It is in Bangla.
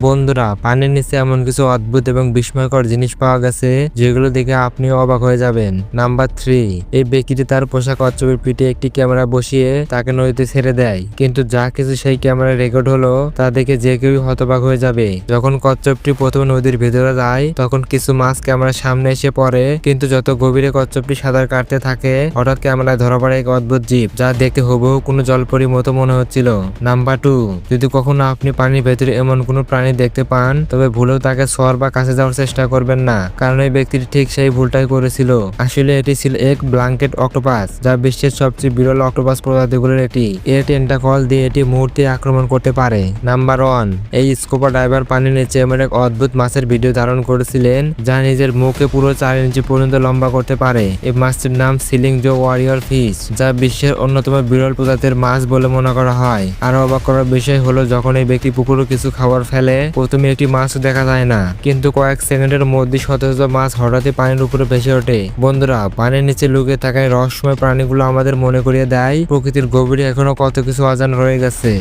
বন্ধুরা, পানির নিচে এমন কিছু অদ্ভুত এবং বিস্ময়কর জিনিস পাওয়া গেছে যেগুলো দেখে আপনিও অবাক হয়ে যাবেন। নাম্বার 3, এই ব্যক্তিটি তার পোষা কচ্ছপের পিঠে একটি ক্যামেরা বসিয়ে তাকে নদীতে ছেড়ে দেয়, কিন্তু যা কিছু সেই ক্যামেরা রেকর্ড হলো তা দেখে যে কেউ হতবাক হয়ে যাবে। যখন কচ্ছপটি প্রথমে নদীর ভেতরে যায় তখন কিছু মাছ ক্যামেরার সামনে এসে পড়ে, কিন্তু যত গভীরে কচ্ছপটি সাঁতার কাটতে থাকে হঠাৎ ক্যামেরায় ধরা পড়ে এক অদ্ভুত জীব যা দেখতে হুবহু কোনো জলপরীর মতো মনে হচ্ছিল। নাম্বার 2, যদি কখনো আপনি পানির ভেতরে এমন কোনো প্রাণী দেখতে পান তবে ভুলেও তাকে ছোঁয়ার বা কাছে যাওয়ার চেষ্টা করবেন না, কারণ এই ব্যক্তিটি ঠিক সেই ভুলটাই করেছিল। আসলে এটি ছিল এক ব্ল্যাঙ্কেট অক্টোপাস, যা বিশ্বের সবচেয়ে বিরল অক্টোপাস প্রজাতিগুলোর একটি। এর টেন্টাকল দিয়ে এটি মুহূর্তে আক্রমণ করতে পারে। নাম্বার 1, এই স্কুবা ডাইভার পানির নিচে এমন এক অদ্ভুত মাছের ভিডিও ধারণ করেছিলেন যা নিজের মুখে পুরো 4 ইঞ্চি পর্যন্ত লম্বা করতে পারে। এই মাছটির নাম সিলিং জো ওয়ারিয়র ফিশ, যা বিশ্বের অন্যতম বিরল প্রজাতির মাছ বলে মনে করা হয়। আর অবাক করার বিষয় হলো যখন এই ব্যক্তি পুকুরে কিছু খাবার ফেলে প্রথমে একটি মাছ দেখা যায় না, কিন্তু কয়েক সেকেন্ডের মধ্যে শত শত মাছ হঠাৎই পানির উপরে ভেসে ওঠে। বন্ধুরা, পানির নিচে লুকিয়ে থাকা রহস্যময় প্রাণীগুলো আমাদের মনে করিয়ে দেয় প্রকৃতির গভীরে এখনো কত কিছু অজানা রয়ে গেছে।